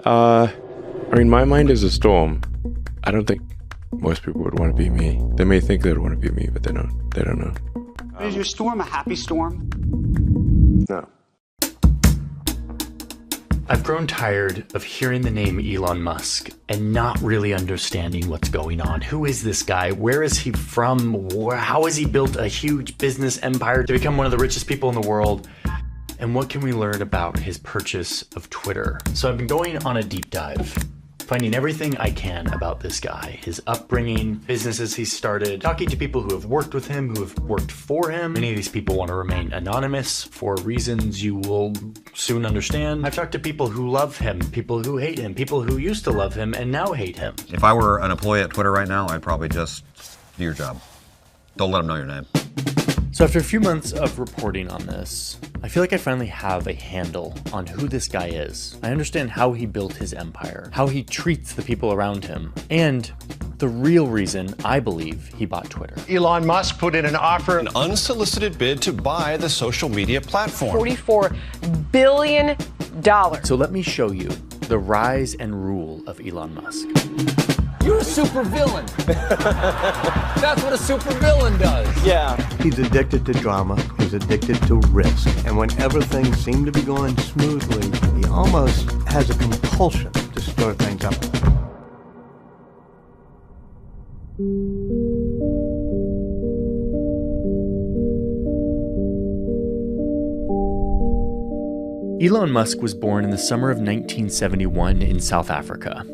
I mean, my mind is a storm. I don't think most people would want to be me. They may think they'd want to be me, but they don't. They don't know. Is your storm a happy storm? No. I've grown tired of hearing the name Elon Musk and not really understanding what's going on. Who is this guy? Where is he from? How has he built a huge business empire to become one of the richest people in the world? And what can we learn about his purchase of Twitter? So I've been going on a deep dive, finding everything I can about this guy, his upbringing, businesses he started, talking to people who have worked with him, who have worked for him. Many of these people want to remain anonymous for reasons you will soon understand. I've talked to people who love him, people who hate him, people who used to love him and now hate him. If I were an employee at Twitter right now, I'd probably just do your job. Don't let them know your name. So after a few months of reporting on this, I feel like I finally have a handle on who this guy is. I understand how he built his empire, how he treats the people around him, and the real reason I believe he bought Twitter. Elon Musk put in an offer, an unsolicited bid to buy the social media platform. $44 billion. So let me show you the rise and rule of Elon Musk. You're a supervillain. That's what a supervillain does. Yeah. He's addicted to drama. He's addicted to risk. And whenever things seem to be going smoothly, he almost has a compulsion to stir things up. Elon Musk was born in the summer of 1971 in South Africa.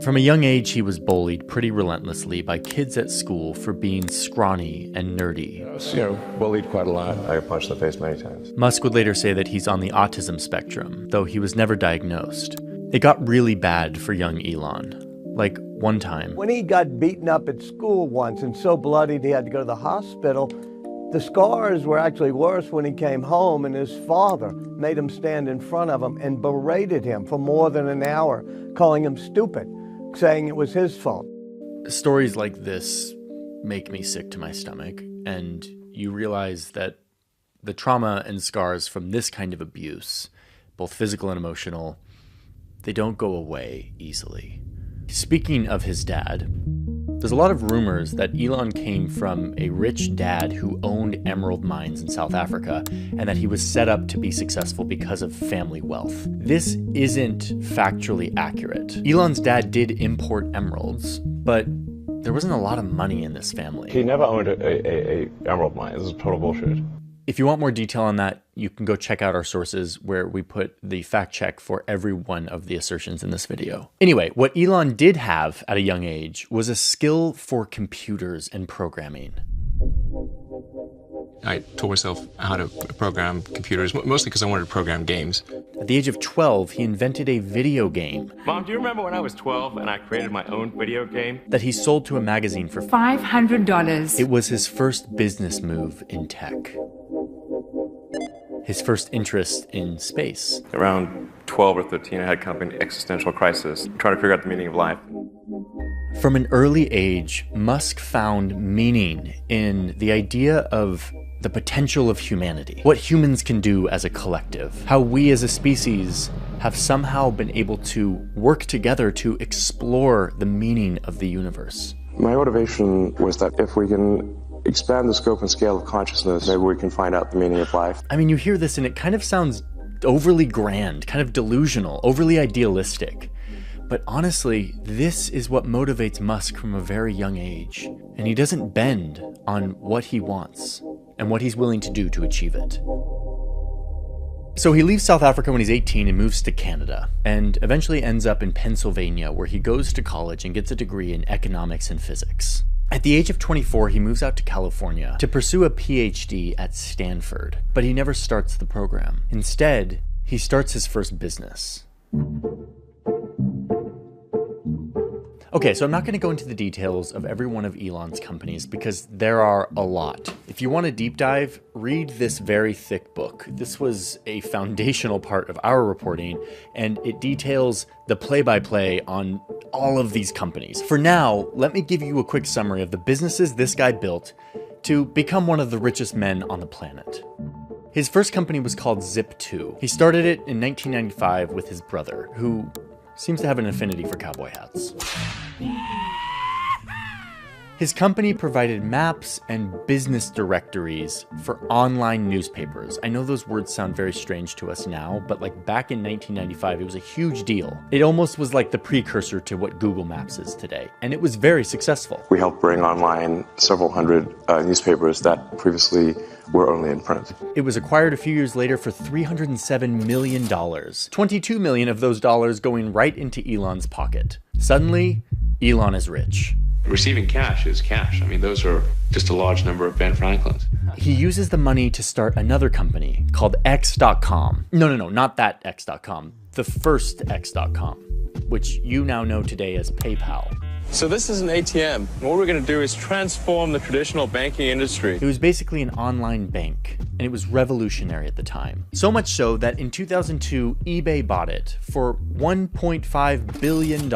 From a young age, he was bullied pretty relentlessly by kids at school for being scrawny and nerdy. I was, bullied quite a lot. I got punched in the face many times. Musk would later say that he's on the autism spectrum, though he was never diagnosed. It got really bad for young Elon. Like one time, when he got beaten up at school once and so bloodied he had to go to the hospital, the scars were actually worse when he came home, and his father made him stand in front of him and berated him for more than an hour, calling him stupid, saying it was his fault. Stories like this make me sick to my stomach, and you realize that the trauma and scars from this kind of abuse, both physical and emotional, they don't go away easily. Speaking of his dad, there's a lot of rumors that Elon came from a rich dad who owned emerald mines in South Africa, and that he was set up to be successful because of family wealth. This isn't factually accurate. Elon's dad did import emeralds, but there wasn't a lot of money in this family. He never owned a emerald mine. This is total bullshit. If you want more detail on that, you can go check out our sources where we put the fact check for every one of the assertions in this video. Anyway, what Elon did have at a young age was a skill for computers and programming. I taught myself how to program computers, mostly because I wanted to program games. At the age of 12, he invented a video game. Mom, do you remember when I was 12 and I created my own video game? That he sold to a magazine for $500. It was his first business move in tech. His first interest in space. Around 12 or 13, I had kind of an existential crisis, trying to figure out the meaning of life. From an early age, Musk found meaning in the idea of the potential of humanity, what humans can do as a collective, how we as a species have somehow been able to work together to explore the meaning of the universe. My motivation was that if we can expand the scope and scale of consciousness, maybe we can find out the meaning of life. I mean, you hear this and it kind of sounds overly grand, kind of delusional, overly idealistic. But honestly, this is what motivates Musk from a very young age. And he doesn't bend on what he wants and what he's willing to do to achieve it. So he leaves South Africa when he's 18 and moves to Canada, and eventually ends up in Pennsylvania, where he goes to college and gets a degree in economics and physics. At the age of 24, he moves out to California to pursue a PhD at Stanford, but he never starts the program. Instead, he starts his first business. Okay, so I'm not going to go into the details of every one of Elon's companies because there are a lot. If you want a deep dive, read this very thick book. This was a foundational part of our reporting, and it details the play-by-play on all of these companies. For now, let me give you a quick summary of the businesses this guy built to become one of the richest men on the planet. His first company was called Zip2. He started it in 1995 with his brother, who seems to have an affinity for cowboy hats. His company provided maps and business directories for online newspapers. I know those words sound very strange to us now, but like back in 1995, it was a huge deal. It almost was like the precursor to what Google Maps is today, and it was very successful. We helped bring online several hundred newspapers that previously were only in print. It was acquired a few years later for $307 million, $22 million of those dollars going right into Elon's pocket. Suddenly, Elon is rich. Receiving cash is cash. I mean, those are just a large number of Ben Franklins. He uses the money to start another company called X.com. No, not that X.com. The first X.com, which you now know today as PayPal. So this is an ATM. What we're going to do is transform the traditional banking industry. It was basically an online bank, and it was revolutionary at the time. So much so that in 2002, eBay bought it for $1.5 billion.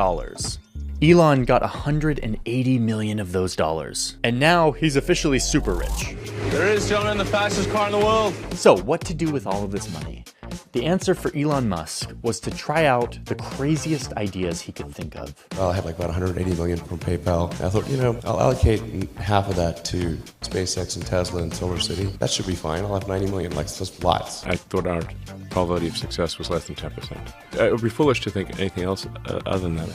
Elon got 180 million of those dollars. And now he's officially super rich. There it is, gentlemen, the fastest car in the world. So what to do with all of this money? The answer for Elon Musk was to try out the craziest ideas he could think of. I have like about 180 million from PayPal. I thought, I'll allocate half of that to SpaceX and Tesla and Solar City. That should be fine. I'll have 90 million, like just lots. I thought our probability of success was less than 10%. It would be foolish to think anything else other than that.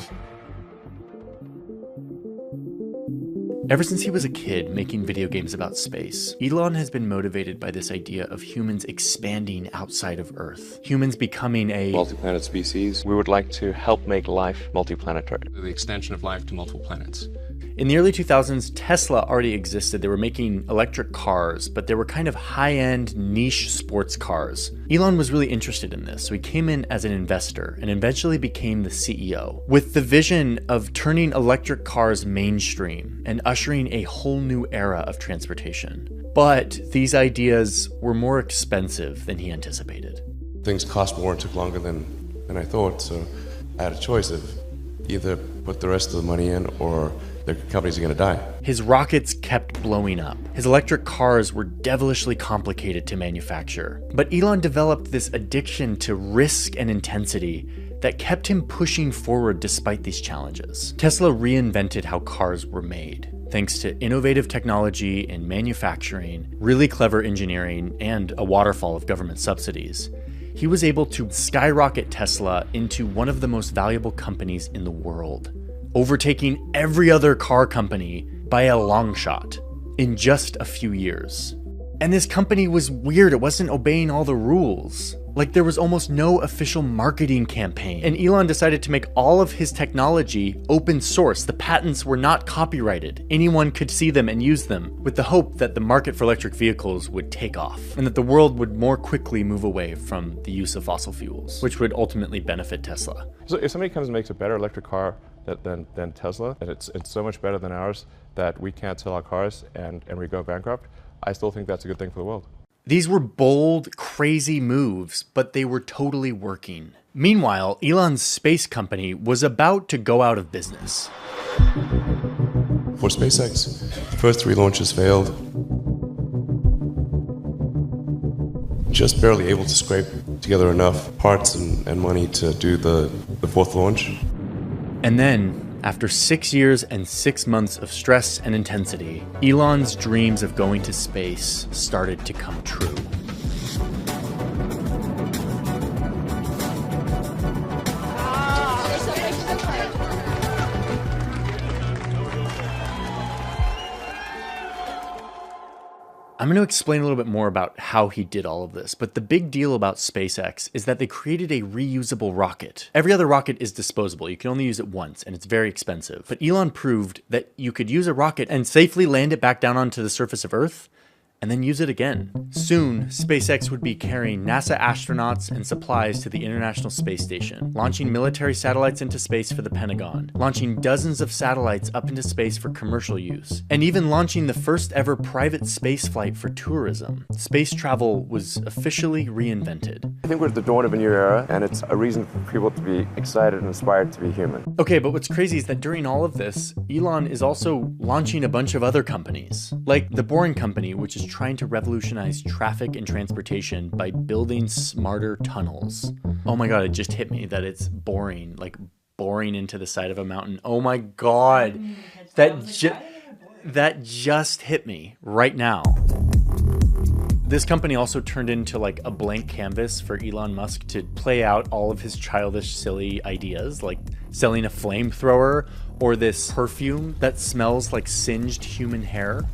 Ever since he was a kid making video games about space, Elon has been motivated by this idea of humans expanding outside of Earth. Humans becoming a multi-planet species. We would like to help make life multi-planetary. The extension of life to multiple planets. In the early 2000s, Tesla already existed. They were making electric cars, but they were kind of high-end niche sports cars. Elon was really interested in this, so he came in as an investor and eventually became the CEO, with the vision of turning electric cars mainstream and ushering a whole new era of transportation. But these ideas were more expensive than he anticipated. Things cost more and took longer than I thought, so I had a choice of either put the rest of the money in or the companies are going to die. His rockets kept blowing up. His electric cars were devilishly complicated to manufacture. But Elon developed this addiction to risk and intensity that kept him pushing forward despite these challenges. Tesla reinvented how cars were made, thanks to innovative technology in manufacturing, really clever engineering, and a waterfall of government subsidies. He was able to skyrocket Tesla into one of the most valuable companies in the world, overtaking every other car company by a long shot in just a few years. And this company was weird. It wasn't obeying all the rules. Like, there was almost no official marketing campaign. And Elon decided to make all of his technology open source. The patents were not copyrighted. Anyone could see them and use them, with the hope that the market for electric vehicles would take off and that the world would more quickly move away from the use of fossil fuels, which would ultimately benefit Tesla. So if somebody comes and makes a better electric car than Tesla, and it's so much better than ours that we can't sell our cars and we go bankrupt, I still think that's a good thing for the world. These were bold, crazy moves, but they were totally working. Meanwhile, Elon's space company was about to go out of business. For SpaceX, the first 3 launches failed. Just barely able to scrape together enough parts and money to do the 4th launch. And then, after 6 years and 6 months of stress and intensity, Elon's dreams of going to space started to come true. I'm going to explain a little bit more about how he did all of this, but the big deal about SpaceX is that they created a reusable rocket. Every other rocket is disposable. You can only use it once, and it's very expensive. But Elon proved that you could use a rocket and safely land it back down onto the surface of Earth, and then use it again. Soon, SpaceX would be carrying NASA astronauts and supplies to the International Space Station, launching military satellites into space for the Pentagon, launching dozens of satellites up into space for commercial use, and even launching the first ever private space flight for tourism. Space travel was officially reinvented. I think we're at the dawn of a new era, and it's a reason for people to be excited and inspired to be human. Okay, but what's crazy is that during all of this, Elon is also launching a bunch of other companies, like the Boring Company, which is trying to revolutionize traffic and transportation by building smarter tunnels. Oh my god, it just hit me that it's boring, like boring into the side of a mountain. Oh my God. That just hit me right now. This company also turned into like a blank canvas for Elon Musk to play out all of his childish, silly ideas, like selling a flamethrower or this perfume that smells like singed human hair.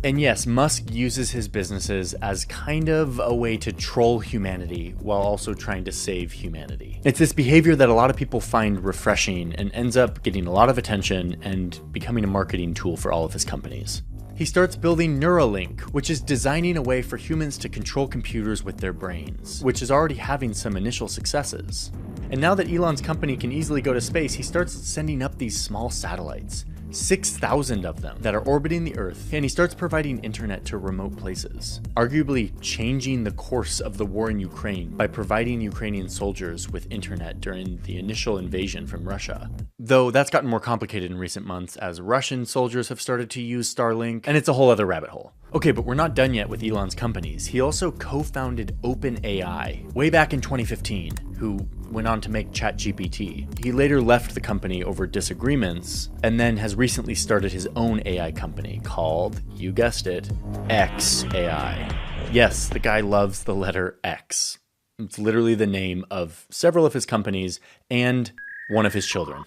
And yes, Musk uses his businesses as kind of a way to troll humanity while also trying to save humanity. It's this behavior that a lot of people find refreshing and ends up getting a lot of attention and becoming a marketing tool for all of his companies. He starts building Neuralink, which is designing a way for humans to control computers with their brains, which is already having some initial successes. And now that Elon's company can easily go to space, he starts sending up these small satellites, 6,000 of them, that are orbiting the Earth, and he starts providing internet to remote places, arguably changing the course of the war in Ukraine by providing Ukrainian soldiers with internet during the initial invasion from Russia. Though that's gotten more complicated in recent months as Russian soldiers have started to use Starlink, and it's a whole other rabbit hole. Okay, but we're not done yet with Elon's companies. He also co-founded OpenAI way back in 2015, who went on to make ChatGPT. He later left the company over disagreements, and then has recently started his own AI company called, you guessed it, xAI. Yes, the guy loves the letter X. It's literally the name of several of his companies and one of his children.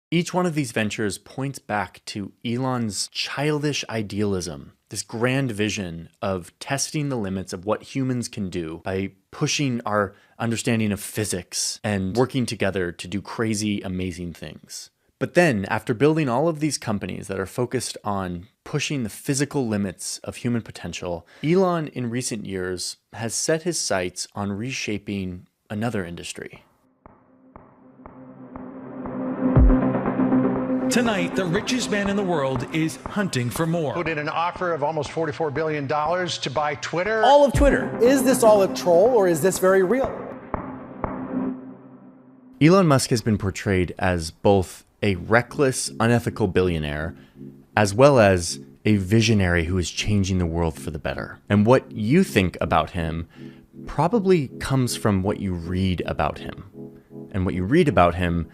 Each one of these ventures points back to Elon's childish idealism, this grand vision of testing the limits of what humans can do by pushing our understanding of physics and working together to do crazy, amazing things. But then, after building all of these companies that are focused on pushing the physical limits of human potential, Elon in recent years has set his sights on reshaping another industry. Tonight, the richest man in the world is hunting for more. Put in an offer of almost $44 billion to buy Twitter. All of Twitter. Is this all a troll or is this very real? Elon Musk has been portrayed as both a reckless, unethical billionaire, as well as a visionary who is changing the world for the better. And what you think about him probably comes from what you read about him. And what you read about him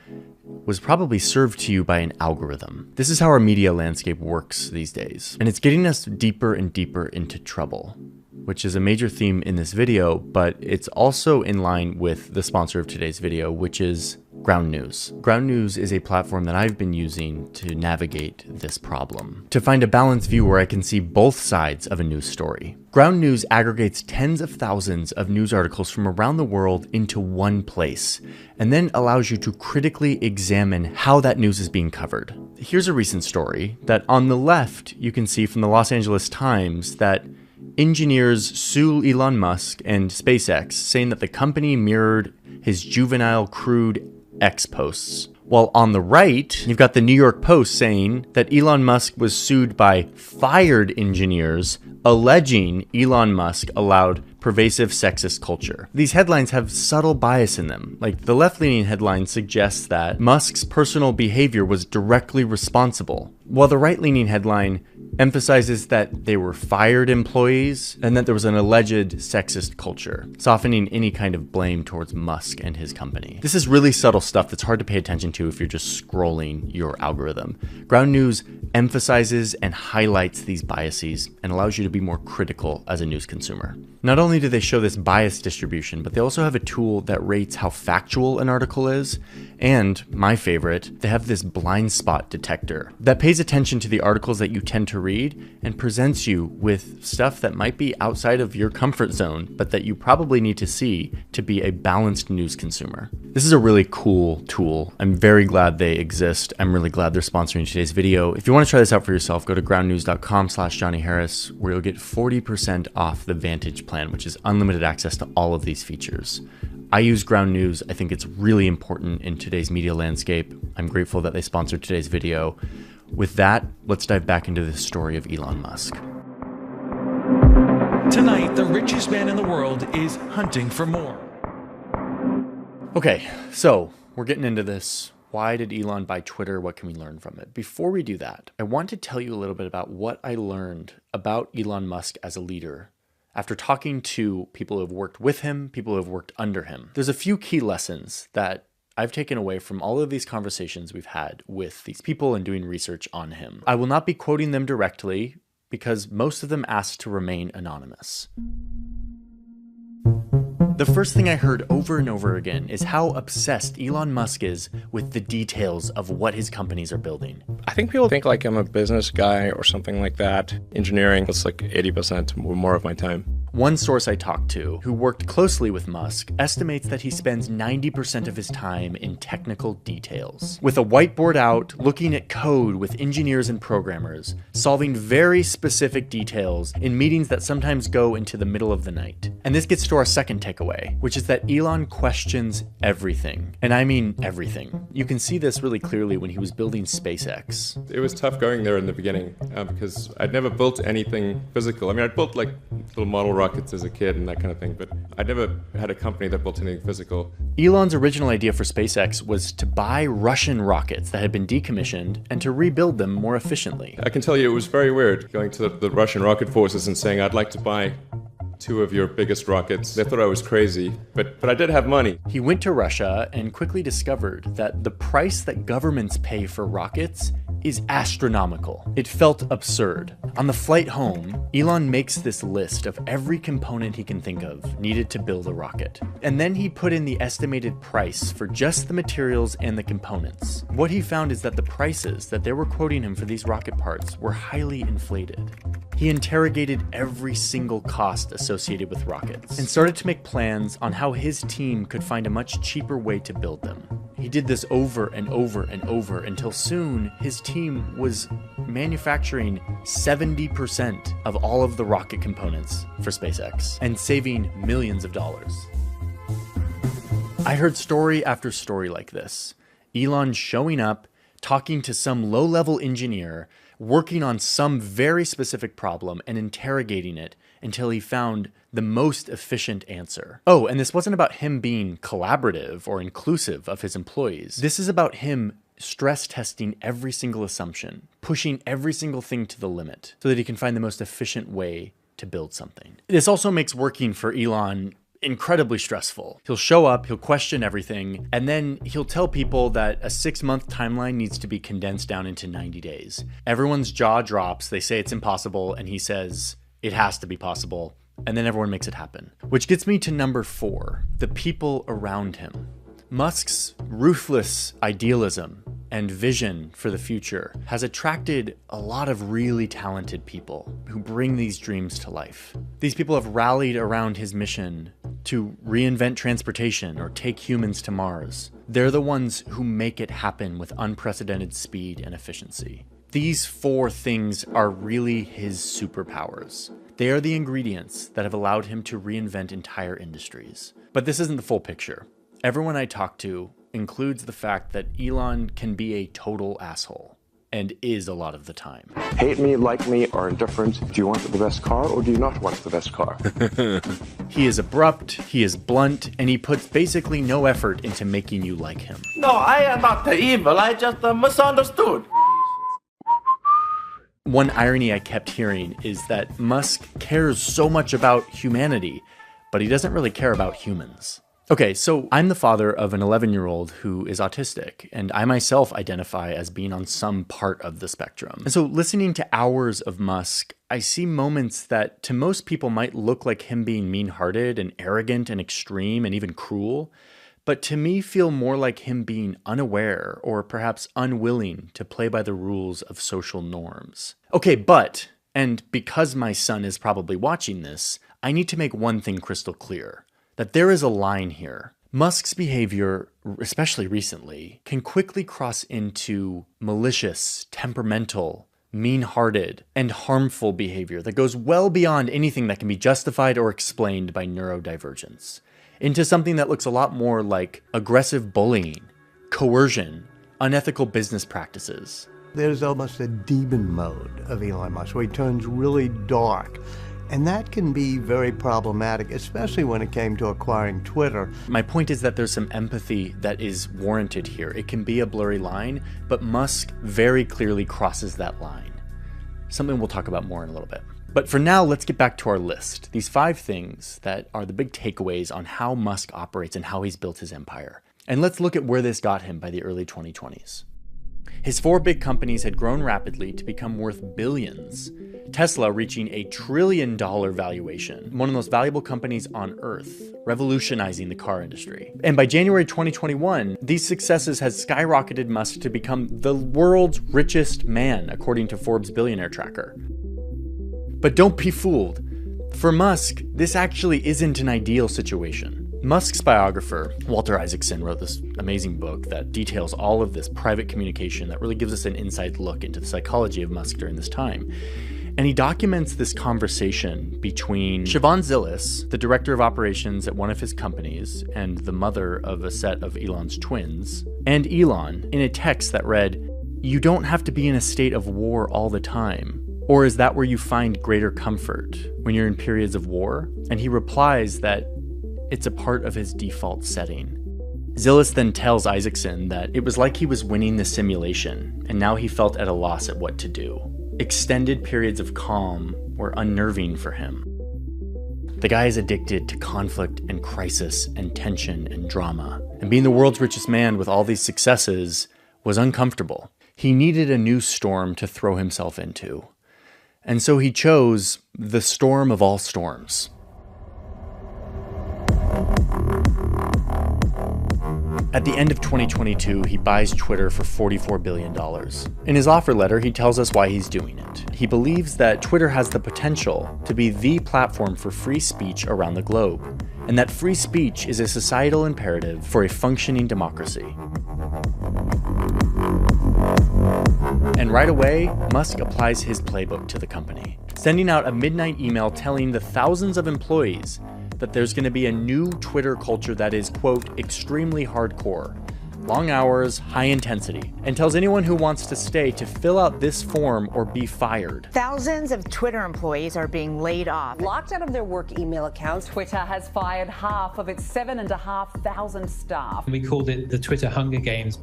was probably served to you by an algorithm. This is how our media landscape works these days. And it's getting us deeper and deeper into trouble, which is a major theme in this video, but it's also in line with the sponsor of today's video, which is Ground News. Ground News is a platform that I've been using to navigate this problem, to find a balanced view where I can see both sides of a news story. Ground News aggregates tens of thousands of news articles from around the world into one place, and then allows you to critically examine how that news is being covered. Here's a recent story that on the left, you can see from the Los Angeles Times that engineers sue Elon Musk and SpaceX, saying that the company mirrored his juvenile crude X posts. While on the right, you've got the New York Post saying that Elon Musk was sued by fired engineers alleging Elon Musk allowed pervasive sexist culture. These headlines have subtle bias in them. Like the left-leaning headline suggests that Musk's personal behavior was directly responsible, while the right-leaning headline emphasizes that they were fired employees and that there was an alleged sexist culture, softening any kind of blame towards Musk and his company. This is really subtle stuff that's hard to pay attention to if you're just scrolling your algorithm. Ground News emphasizes and highlights these biases and allows you to be more critical as a news consumer. Not only do they show this bias distribution, but they also have a tool that rates how factual an article is. And my favorite, they have this blind spot detector that pays attention to the articles that you tend to read and presents you with stuff that might be outside of your comfort zone, but that you probably need to see to be a balanced news consumer. This is a really cool tool. I'm very glad they exist. I'm really glad they're sponsoring today's video. If you want to try this out for yourself, go to groundnews.com/JohnnyHarris, where you'll get 40% off the Vantage plan, which is unlimited access to all of these features. I use Ground News. I think it's really important in today's media landscape. I'm grateful that they sponsored today's video. With that, let's dive back into the story of Elon Musk. Tonight, the richest man in the world is hunting for more. Okay, so we're getting into this. Why did Elon buy Twitter? What can we learn from it? Before we do that, I want to tell you a little bit about what I learned about Elon Musk as a leader after talking to people who have worked with him, people who have worked under him. There's a few key lessons that I've taken away from all of these conversations we've had with these people and doing research on him. I will not be quoting them directly because most of them asked to remain anonymous. The first thing I heard over and over again is how obsessed Elon Musk is with the details of what his companies are building. I think people think like I'm a business guy or something like that. Engineering, that's like 80% or more of my time. One source I talked to, who worked closely with Musk, estimates that he spends 90% of his time in technical details. With a whiteboard out, looking at code with engineers and programmers, solving very specific details in meetings that sometimes go into the middle of the night. And this gets to our second takeaway, which is that Elon questions everything. And I mean everything. You can see this really clearly when he was building SpaceX. It was tough going there in the beginning because I'd never built anything physical. I mean, I'd built like little model rockets as a kid and that kind of thing, but I'd never had a company that built anything physical. Elon's original idea for SpaceX was to buy Russian rockets that had been decommissioned and to rebuild them more efficiently. I can tell you it was very weird going to the Russian rocket forces and saying, I'd like to buy 2 of your biggest rockets. They thought I was crazy, but I did have money. He went to Russia and quickly discovered that the price that governments pay for rockets is astronomical. It felt absurd. On the flight home, Elon makes this list of every component he can think of needed to build a rocket. And then he put in the estimated price for just the materials and the components. What he found is that the prices that they were quoting him for these rocket parts were highly inflated. He interrogated every single cost associated with rockets and started to make plans on how his team could find a much cheaper way to build them. He did this over and over and over until soon his team was manufacturing 70% of all of the rocket components for SpaceX and saving millions of dollars. I heard story after story like this. Elon showing up, talking to some low-level engineer, working on some very specific problem and interrogating it until he found the most efficient answer. Oh, and this wasn't about him being collaborative or inclusive of his employees. This is about him stress testing every single assumption, pushing every single thing to the limit so that he can find the most efficient way to build something. This also makes working for Elon incredibly stressful. He'll show up, he'll question everything, and then he'll tell people that a 6-month timeline needs to be condensed down into 90 days. Everyone's jaw drops, they say it's impossible, and he says it has to be possible, and then everyone makes it happen. Which gets me to number 4, the people around him. Musk's ruthless idealism and vision for the future has attracted a lot of really talented people who bring these dreams to life. These people have rallied around his mission to reinvent transportation or take humans to Mars. They're the ones who make it happen with unprecedented speed and efficiency. These 4 things are really his superpowers. They are the ingredients that have allowed him to reinvent entire industries. But this isn't the full picture. Everyone I talk to includes the fact that Elon can be a total asshole, and is a lot of the time. Hate me, like me, or indifferent. Do you want the best car or do you not want the best car? He is abrupt, he is blunt, and he puts basically no effort into making you like him. No, I am not the evil. I just misunderstood. One irony I kept hearing is that Musk cares so much about humanity, but he doesn't really care about humans. Okay, so I'm the father of an 11-year-old who is autistic, and I myself identify as being on some part of the spectrum. And so listening to hours of Musk, I see moments that to most people might look like him being mean-hearted and arrogant and extreme and even cruel, but to me feel more like him being unaware or perhaps unwilling to play by the rules of social norms. Okay, but, and because my son is probably watching this, I need to make one thing crystal clear. That there is a line here. Musk's behavior, especially recently, can quickly cross into malicious, temperamental, mean-hearted, and harmful behavior that goes well beyond anything that can be justified or explained by neurodivergence, into something that looks a lot more like aggressive bullying, coercion, unethical business practices. There's almost a demon mode of Elon Musk where he turns really dark. And that can be very problematic, especially when it came to acquiring Twitter. My point is that there's some empathy that is warranted here. It can be a blurry line, but Musk very clearly crosses that line. Something we'll talk about more in a little bit. But for now, let's get back to our list. These 5 things that are the big takeaways on how Musk operates and how he's built his empire. And let's look at where this got him by the early 2020s. His 4 big companies had grown rapidly to become worth billions. Tesla reaching $1 trillion valuation, one of the most valuable companies on Earth, revolutionizing the car industry. And by January 2021, these successes has skyrocketed Musk to become the world's richest man, according to Forbes Billionaire Tracker. But don't be fooled. For Musk, this actually isn't an ideal situation. Musk's biographer, Walter Isaacson, wrote this amazing book that details all of this private communication that really gives us an inside look into the psychology of Musk during this time. And he documents this conversation between Siobhan Zillis, the director of operations at one of his companies and the mother of a set of Elon's twins, and Elon in a text that read, "You don't have to be in a state of war all the time. Or is that where you find greater comfort, when you're in periods of war?" And he replies that it's a part of his default setting. Zillis then tells Isaacson that it was like he was winning the simulation, and now he felt at a loss at what to do. Extended periods of calm were unnerving for him. The guy is addicted to conflict and crisis and tension and drama. And being the world's richest man with all these successes was uncomfortable. He needed a new storm to throw himself into. And so he chose the storm of all storms. At the end of 2022, he buys Twitter for $44 billion. In his offer letter, he tells us why he's doing it. He believes that Twitter has the potential to be the platform for free speech around the globe, and that free speech is a societal imperative for a functioning democracy. And right away, Musk applies his playbook to the company, sending out a midnight email telling the thousands of employees that there's going to be a new Twitter culture that is, quote, extremely hardcore, long hours, high intensity, and tells anyone who wants to stay to fill out this form or be fired. Thousands of Twitter employees are being laid off. Locked out of their work email accounts, Twitter has fired half of its 7,500 staff. We called it the Twitter Hunger Games.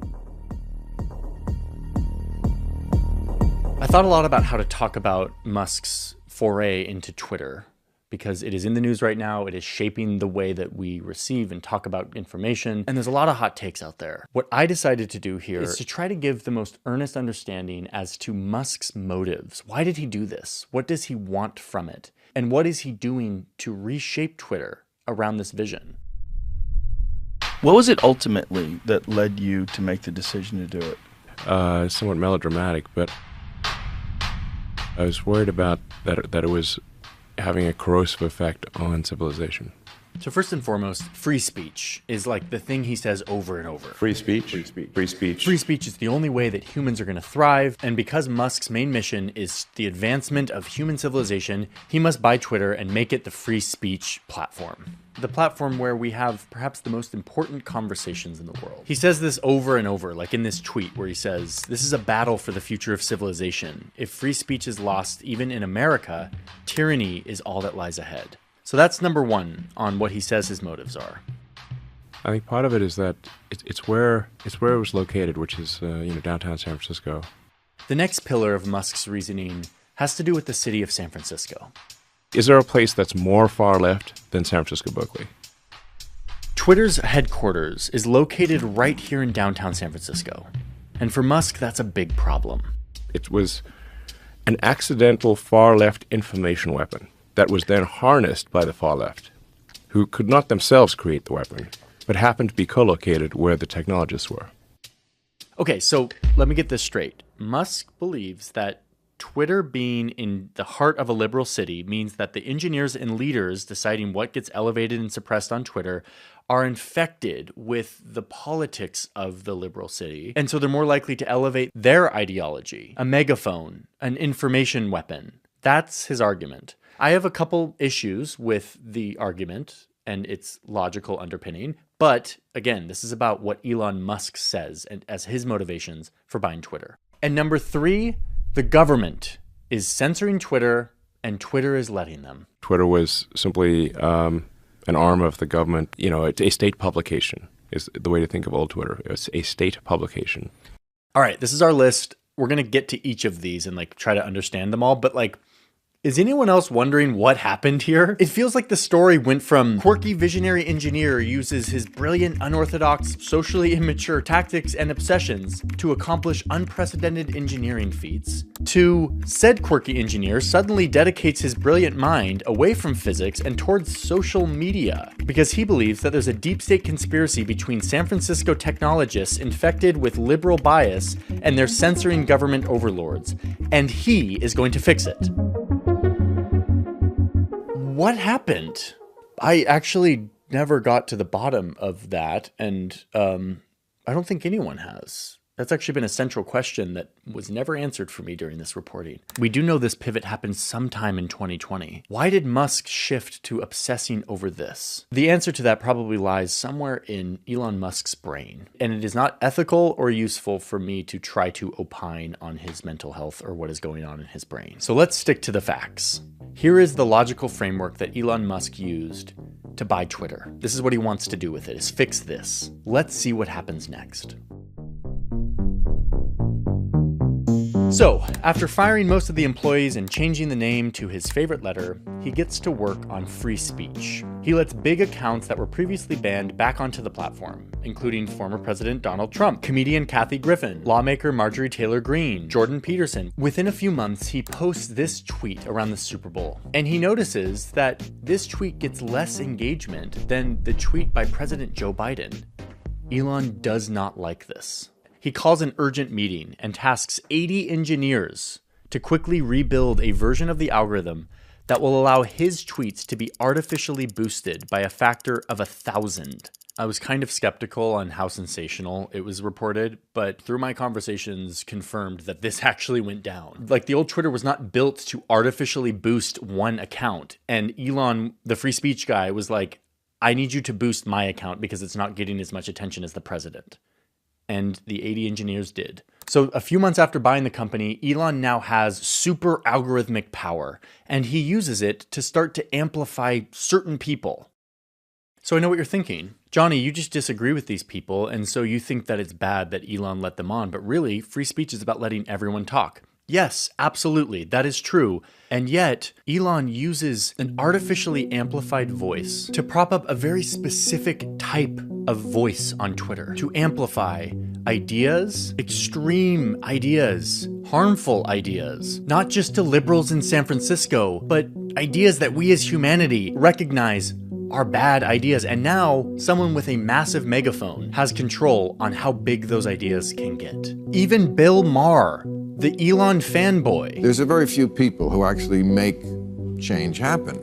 I thought a lot about how to talk about Musk's foray into Twitter, because it is in the news right now. It is shaping the way that we receive and talk about information. And there's a lot of hot takes out there. What I decided to do here is to try to give the most earnest understanding as to Musk's motives. Why did he do this? What does he want from it? And what is he doing to reshape Twitter around this vision? What was it ultimately that led you to make the decision to do it? Somewhat melodramatic, but I was worried about that it was having a corrosive effect on civilization. So first and foremost, free speech is like the thing he says over and over. Free speech? Free speech. Free speech. Free speech is the only way that humans are going to thrive. And because Musk's main mission is the advancement of human civilization, he must buy Twitter and make it the free speech platform. The platform where we have perhaps the most important conversations in the world. He says this over and over, like in this tweet where he says, "This is a battle for the future of civilization. If free speech is lost, even in America, tyranny is all that lies ahead." So that's number one on what he says his motives are. I think part of it is that it's where it was located, which is downtown San Francisco. The next pillar of Musk's reasoning has to do with the city of San Francisco. Is there a place that's more far left than San Francisco Berkeley? Twitter's headquarters is located right here in downtown San Francisco. And for Musk, that's a big problem. It was an accidental far left information weapon that was then harnessed by the far left, who could not themselves create the weapon, but happened to be co-located where the technologists were. Okay, so let me get this straight. Musk believes that Twitter being in the heart of a liberal city means that the engineers and leaders deciding what gets elevated and suppressed on Twitter are infected with the politics of the liberal city. And so they're more likely to elevate their ideology, a megaphone, an information weapon. That's his argument. I have a couple issues with the argument and its logical underpinning. But again, this is about what Elon Musk says and as his motivations for buying Twitter. And number three, the government is censoring Twitter, and Twitter is letting them. Twitter was simply an arm of the government. It's a state publication is the way to think of old Twitter. It's a state publication. All right, this is our list. We're going to get to each of these and try to understand them all. But Is anyone else wondering what happened here? It feels like the story went from quirky visionary engineer uses his brilliant, unorthodox, socially immature tactics and obsessions to accomplish unprecedented engineering feats, to said quirky engineer suddenly dedicates his brilliant mind away from physics and towards social media, because he believes that there's a deep state conspiracy between San Francisco technologists infected with liberal bias and their censoring government overlords, and he is going to fix it. What happened? I actually never got to the bottom of that, and I don't think anyone has. That's actually been a central question that was never answered for me during this reporting. We do know this pivot happened sometime in 2020. Why did Musk shift to obsessing over this? The answer to that probably lies somewhere in Elon Musk's brain, and it is not ethical or useful for me to try to opine on his mental health or what is going on in his brain. So let's stick to the facts. Here is the logical framework that Elon Musk used to buy Twitter. This is what he wants to do with it, is fix this. Let's see what happens next. So, after firing most of the employees and changing the name to his favorite letter, he gets to work on free speech. He lets big accounts that were previously banned back onto the platform, including former President Donald Trump, comedian Kathy Griffin, lawmaker Marjorie Taylor Greene, Jordan Peterson. Within a few months, he posts this tweet around the Super Bowl, and he notices that this tweet gets less engagement than the tweet by President Joe Biden. Elon does not like this. He calls an urgent meeting and tasks 80 engineers to quickly rebuild a version of the algorithm that will allow his tweets to be artificially boosted by a factor of 1,000. I was kind of skeptical on how sensational it was reported, but through my conversations confirmed that this actually went down. Like, the old Twitter was not built to artificially boost one account. And Elon, the free speech guy, was like, I need you to boost my account because it's not getting as much attention as the president. And the 80 engineers did. So a few months after buying the company, Elon now has super algorithmic power, and he uses it to start to amplify certain people. So I know what you're thinking. Johnny, you just disagree with these people, and so you think that it's bad that Elon let them on, but really, free speech is about letting everyone talk. Yes, absolutely, that is true. And yet, Elon uses an artificially amplified voice to prop up a very specific type of voice on Twitter, to amplify ideas, extreme ideas, harmful ideas, not just to liberals in San Francisco, but ideas that we as humanity recognize are bad ideas. And now, someone with a massive megaphone has control on how big those ideas can get. Even Bill Maher, the Elon fanboy. There's a very few people who actually make change happen.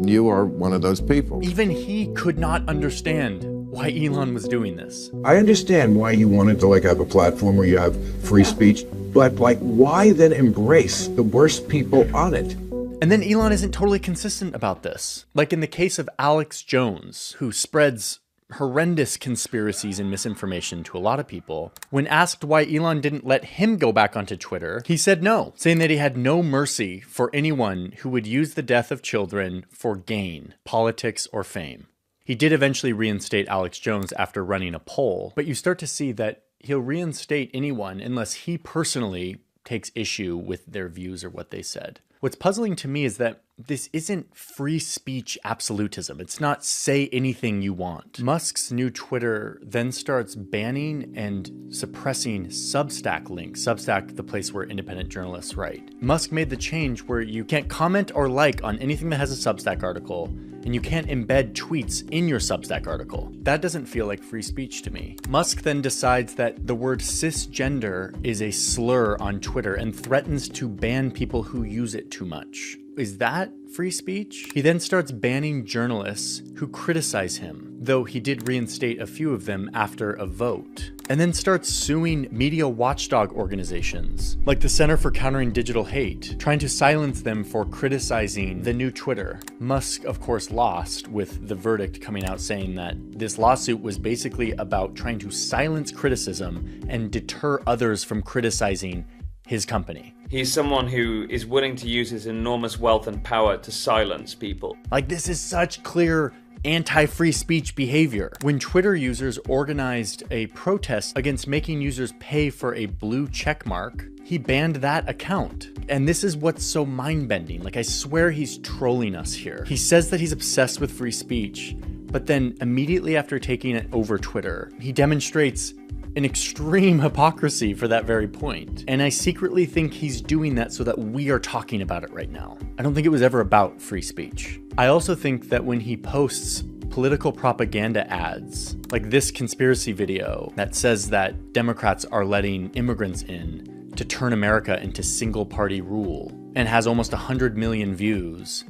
You are one of those people. Even he could not understand why Elon was doing this. I understand why you wanted to have a platform where you have free speech, but why then embrace the worst people on it? And then Elon isn't totally consistent about this. Like in the case of Alex Jones, who spreads horrendous conspiracies and misinformation to a lot of people. When asked why Elon didn't let him go back onto Twitter, he said no, saying that he had no mercy for anyone who would use the death of children for gain, politics, or fame. He did eventually reinstate Alex Jones after running a poll, but you start to see that he'll reinstate anyone unless he personally takes issue with their views or what they said. What's puzzling to me is that this isn't free speech absolutism. It's not say anything you want. Musk's new Twitter then starts banning and suppressing Substack links. Substack, the place where independent journalists write. Musk made the change where you can't comment or like on anything that has a Substack article, and you can't embed tweets in your Substack article. That doesn't feel like free speech to me. Musk then decides that the word cisgender is a slur on Twitter and threatens to ban people who use it too much. Is that free speech? He then starts banning journalists who criticize him, though he did reinstate a few of them after a vote. And then starts suing media watchdog organizations, like the Center for Countering Digital Hate, trying to silence them for criticizing the new Twitter. Musk, of course, lost, with the verdict coming out saying that this lawsuit was basically about trying to silence criticism and deter others from criticizing his company. He's someone who is willing to use his enormous wealth and power to silence people. Like, this is such clear anti-free speech behavior. When Twitter users organized a protest against making users pay for a blue check mark, he banned that account. And this is what's so mind-bending. Like, I swear he's trolling us here. He says that he's obsessed with free speech, but then immediately after taking it over Twitter, he demonstrates an extreme hypocrisy for that very point. And I secretly think he's doing that so that we are talking about it right now. I don't think it was ever about free speech. I also think that when he posts political propaganda ads, like this conspiracy video that says that Democrats are letting immigrants in to turn America into single-party rule and has almost 100 million views,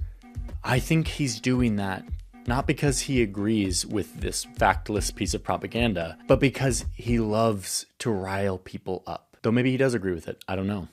I think he's doing that not because he agrees with this factless piece of propaganda, but because he loves to rile people up. Though maybe he does agree with it, I don't know.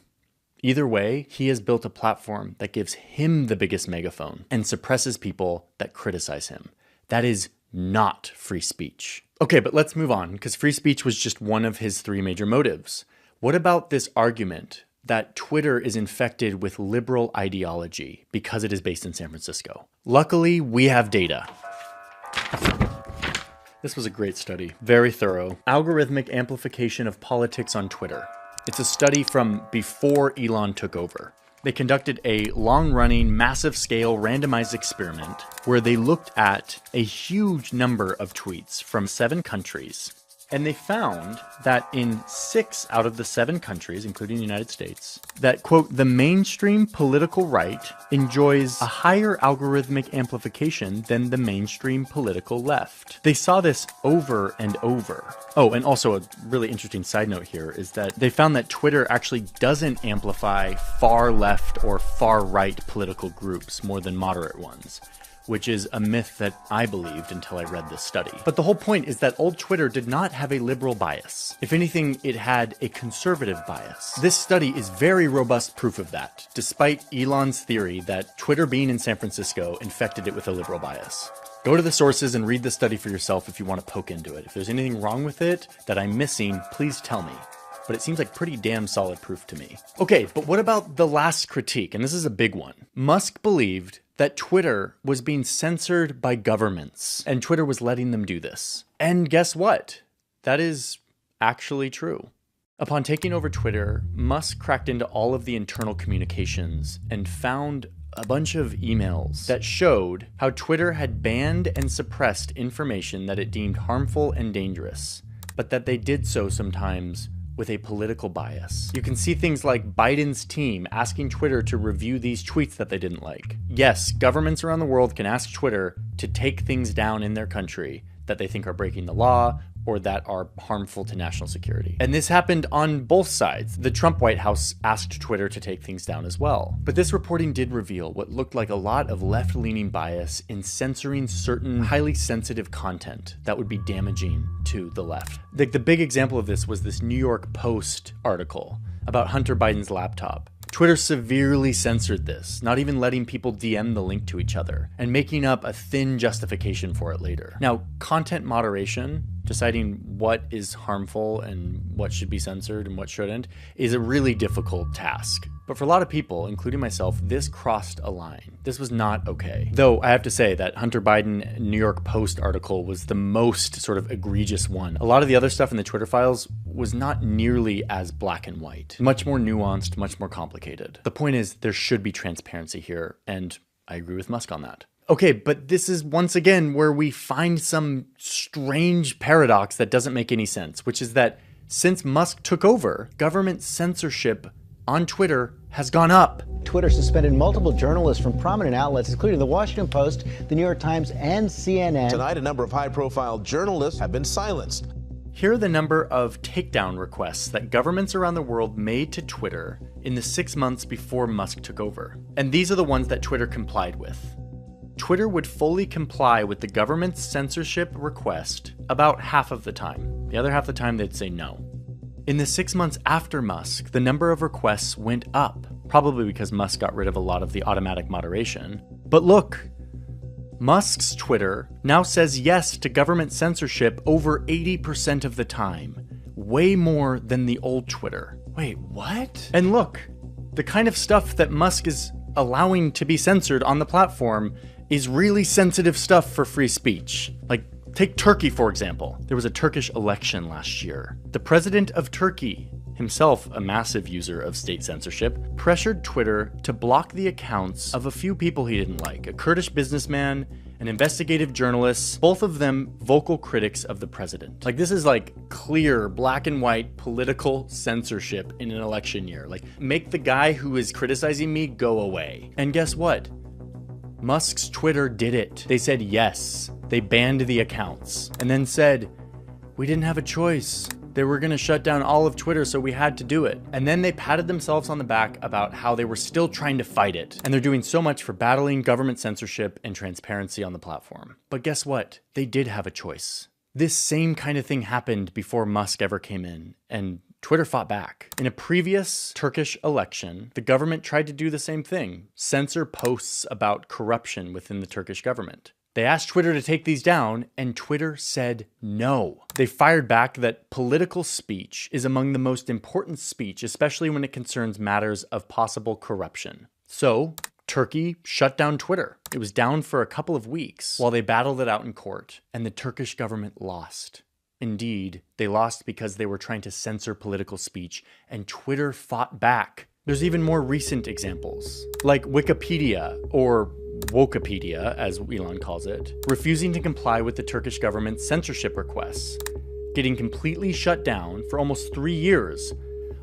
Either way, he has built a platform that gives him the biggest megaphone and suppresses people that criticize him. That is not free speech. Okay, but let's move on, because free speech was just one of his 3 major motives. What about this argument that Twitter is infected with liberal ideology because it is based in San Francisco? Luckily, we have data. This was a great study, very thorough. Algorithmic amplification of politics on Twitter. It's a study from before Elon took over. They conducted a long-running, massive-scale randomized experiment where they looked at a huge number of tweets from 7 countries. And they found that in 6 out of the 7 countries, including the United States, that, quote, the mainstream political right enjoys a higher algorithmic amplification than the mainstream political left. They saw this over and over. Oh, and also a really interesting side note here is that they found that Twitter actually doesn't amplify far left or far right political groups more than moderate ones, which is a myth that I believed until I read this study. But the whole point is that old Twitter did not have a liberal bias. If anything, it had a conservative bias. This study is very robust proof of that, despite Elon's theory that Twitter being in San Francisco infected it with a liberal bias. Go to the sources and read the study for yourself if you want to poke into it. If there's anything wrong with it that I'm missing, please tell me. But it seems like pretty damn solid proof to me. Okay, but what about the last critique? And this is a big one. Musk believed that Twitter was being censored by governments, and Twitter was letting them do this. And guess what? That is actually true. Upon taking over Twitter, Musk cracked into all of the internal communications and found a bunch of emails that showed how Twitter had banned and suppressed information that it deemed harmful and dangerous, but that they did so sometimes with a political bias. You can see things like Biden's team asking Twitter to review these tweets that they didn't like. Yes, governments around the world can ask Twitter to take things down in their country that they think are breaking the law or that are harmful to national security. And this happened on both sides. The Trump White House asked Twitter to take things down as well. But this reporting did reveal what looked like a lot of left-leaning bias in censoring certain highly sensitive content that would be damaging to the left. The big example of this was this New York Post article about Hunter Biden's laptop. Twitter severely censored this, not even letting people DM the link to each other, and making up a thin justification for it later. Now, content moderation, deciding what is harmful and what should be censored and what shouldn't, is a really difficult task. But for a lot of people, including myself, this crossed a line. This was not okay. Though I have to say that Hunter Biden New York Post article was the most sort of egregious one. A lot of the other stuff in the Twitter files was not nearly as black and white. Much more nuanced, much more complicated. The point is, there should be transparency here, and I agree with Musk on that. Okay, but this is once again where we find some strange paradox that doesn't make any sense, which is that since Musk took over, government censorship on Twitter has gone up. Twitter suspended multiple journalists from prominent outlets, including the Washington Post, the New York Times, and CNN. Tonight, a number of high-profile journalists have been silenced. Here are the number of takedown requests that governments around the world made to Twitter in the 6 months before Musk took over. And these are the ones that Twitter complied with. Twitter would fully comply with the government's censorship request about half of the time. The other half of the time, they'd say no. In the 6 months after Musk, the number of requests went up, probably because Musk got rid of a lot of the automatic moderation. But look, Musk's Twitter now says yes to government censorship over 80% of the time, way more than the old Twitter. Wait, what? And look, the kind of stuff that Musk is allowing to be censored on the platform is really sensitive stuff for free speech. Like, take Turkey, for example. There was a Turkish election last year. The president of Turkey, himself a massive user of state censorship, pressured Twitter to block the accounts of a few people he didn't like, a Kurdish businessman, an investigative journalist, both of them vocal critics of the president. Like, this is like clear, black and white political censorship in an election year. Like, make the guy who is criticizing me go away. And guess what? Musk's Twitter did it. They said yes. They banned the accounts and then said, we didn't have a choice. They were going to shut down all of Twitter, so we had to do it. And then they patted themselves on the back about how they were still trying to fight it. And they're doing so much for battling government censorship and transparency on the platform. But guess what? They did have a choice. This same kind of thing happened before Musk ever came in, and Twitter fought back. In a previous Turkish election, the government tried to do the same thing, censor posts about corruption within the Turkish government. They asked Twitter to take these down, and Twitter said no. They fired back that political speech is among the most important speech, especially when it concerns matters of possible corruption. So, Turkey shut down Twitter. It was down for a couple of weeks while they battled it out in court, and the Turkish government lost. Indeed, they lost because they were trying to censor political speech, and Twitter fought back. There's even more recent examples, like Wikipedia, or Wokepedia, as Elon calls it, refusing to comply with the Turkish government's censorship requests, getting completely shut down for almost 3 years,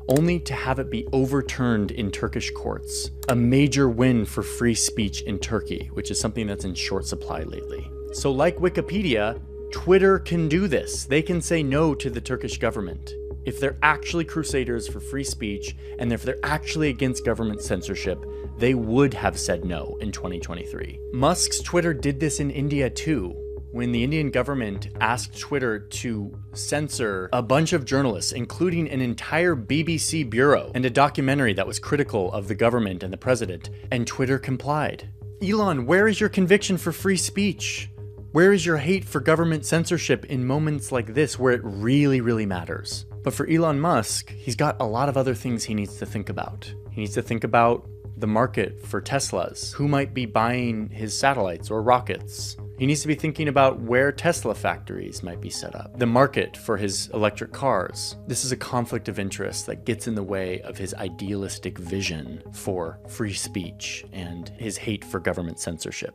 only to have it be overturned in Turkish courts. A major win for free speech in Turkey, which is something that's in short supply lately. So like Wikipedia, Twitter can do this. They can say no to the Turkish government. If they're actually crusaders for free speech, and if they're actually against government censorship, they would have said no in 2023. Musk's Twitter did this in India too, when the Indian government asked Twitter to censor a bunch of journalists, including an entire BBC bureau and a documentary that was critical of the government and the president, and Twitter complied. Elon, where is your conviction for free speech? Where is your hate for government censorship in moments like this where it really, really matters? But for Elon Musk, he's got a lot of other things he needs to think about. He needs to think about the market for Teslas, who might be buying his satellites or rockets. He needs to be thinking about where Tesla factories might be set up, the market for his electric cars. This is a conflict of interest that gets in the way of his idealistic vision for free speech and his hate for government censorship.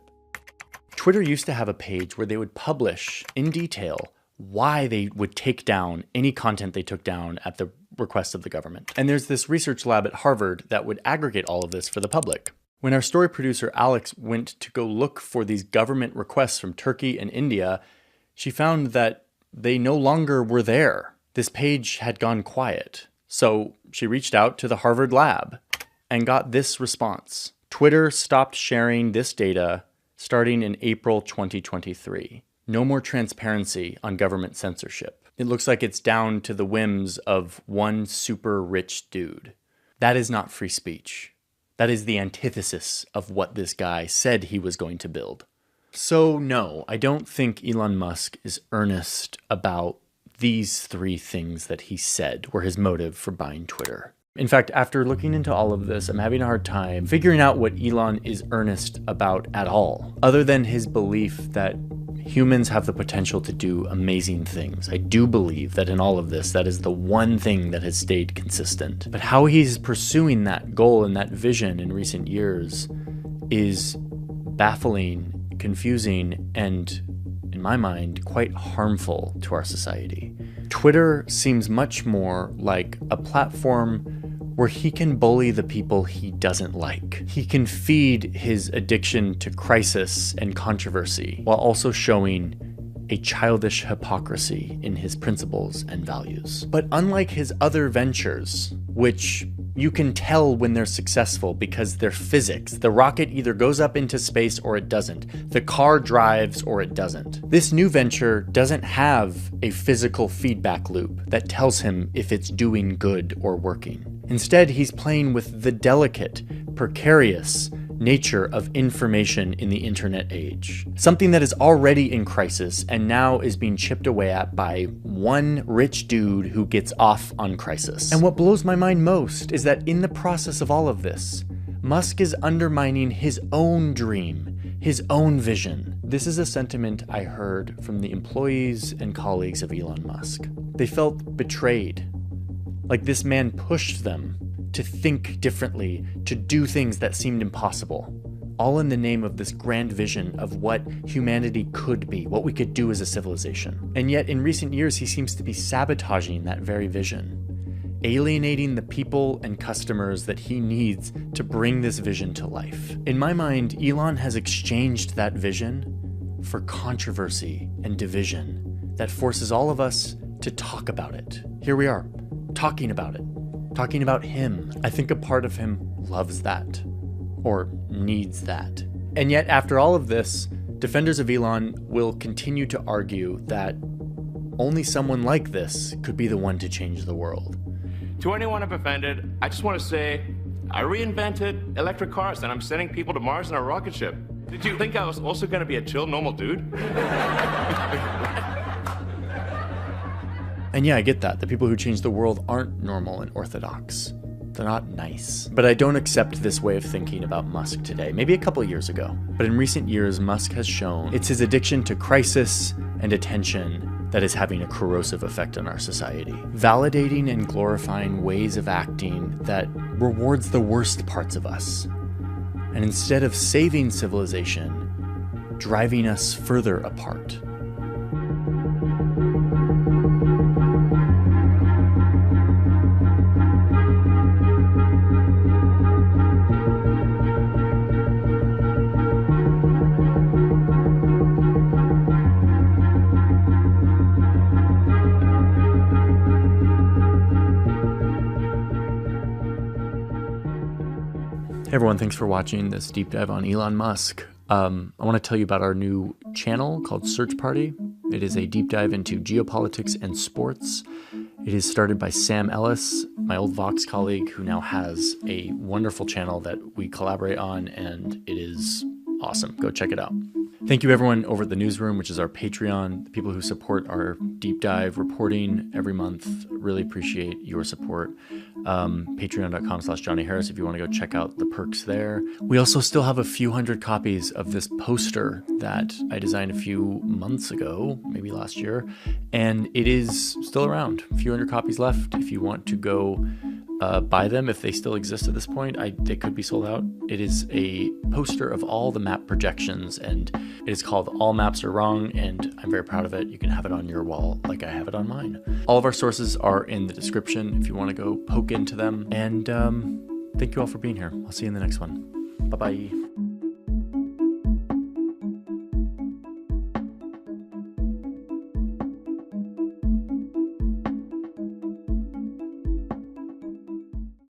Twitter used to have a page where they would publish in detail why they would take down any content they took down at the request of the government. And there's this research lab at Harvard that would aggregate all of this for the public. When our story producer Alex went to go look for these government requests from Turkey and India, she found that they no longer were there. This page had gone quiet. So she reached out to the Harvard lab and got this response. Twitter stopped sharing this data starting in April 2023. No more transparency on government censorship. It looks like it's down to the whims of one super rich dude. That is not free speech. That is the antithesis of what this guy said he was going to build. So no, I don't think Elon Musk is earnest about these three things that he said were his motive for buying Twitter. In fact, after looking into all of this, I'm having a hard time figuring out what Elon is earnest about at all, other than his belief that humans have the potential to do amazing things. I do believe that in all of this, that is the one thing that has stayed consistent. But how he's pursuing that goal and that vision in recent years is baffling, confusing, and, in my mind, quite harmful to our society. Twitter seems much more like a platform where he can bully the people he doesn't like. He can feed his addiction to crisis and controversy while also showing a childish hypocrisy in his principles and values. But unlike his other ventures, which you can tell when they're successful because they're physics. The rocket either goes up into space or it doesn't. The car drives or it doesn't. This new venture doesn't have a physical feedback loop that tells him if it's doing good or working. Instead, he's playing with the delicate, precarious nature of information in the internet age. Something that is already in crisis and now is being chipped away at by one rich dude who gets off on crisis. And what blows my mind most is that in the process of all of this, Musk is undermining his own dream his own vision. This is a sentiment I heard from the employees and colleagues of Elon Musk. They felt betrayed, like this man pushed them to think differently, to do things that seemed impossible, all in the name of this grand vision of what humanity could be, what we could do as a civilization. And yet in recent years, he seems to be sabotaging that very vision, alienating the people and customers that he needs to bring this vision to life. In my mind, Elon has exchanged that vision for controversy and division that forces all of us to talk about it. Here we are, talking about it, talking about him. I think a part of him loves that, or needs that. And yet, after all of this, defenders of Elon will continue to argue that only someone like this could be the one to change the world. To anyone I've offended, I just want to say, I reinvented electric cars and I'm sending people to Mars in a rocket ship. Did you think I was also going to be a chill, normal dude? And yeah, I get that. The people who change the world aren't normal and orthodox. They're not nice. But I don't accept this way of thinking about Musk today, maybe a couple years ago. But in recent years, Musk has shown it's his addiction to crisis and attention that is having a corrosive effect on our society. Validating and glorifying ways of acting that rewards the worst parts of us. And instead of saving civilization, driving us further apart. Hey everyone, thanks for watching this deep dive on Elon Musk. I want to tell you about our new channel called Search Party. It is a deep dive into geopolitics and sports. It is started by Sam Ellis, my old Vox colleague, who now has a wonderful channel that we collaborate on, and it is awesome. Go check it out. Thank you everyone over at the Newsroom, which is our Patreon, the people who support our deep dive reporting every month. Really appreciate your support. Patreon.com/Johnny Harris if you want to go check out the perks there. We also still have a few hundred copies of this poster that I designed a few months ago, maybe last year, and it is still around. A few hundred copies left if you want to go buy them, if they still exist at this point. They could be sold out. It is a poster of all the map projections, and it is called All Maps Are Wrong, and I'm very proud of it. You can have it on your wall like I have it on mine. All of our sources are in the description if you want to go poke into them. And thank you all for being here. I'll see you in the next one. Bye-bye.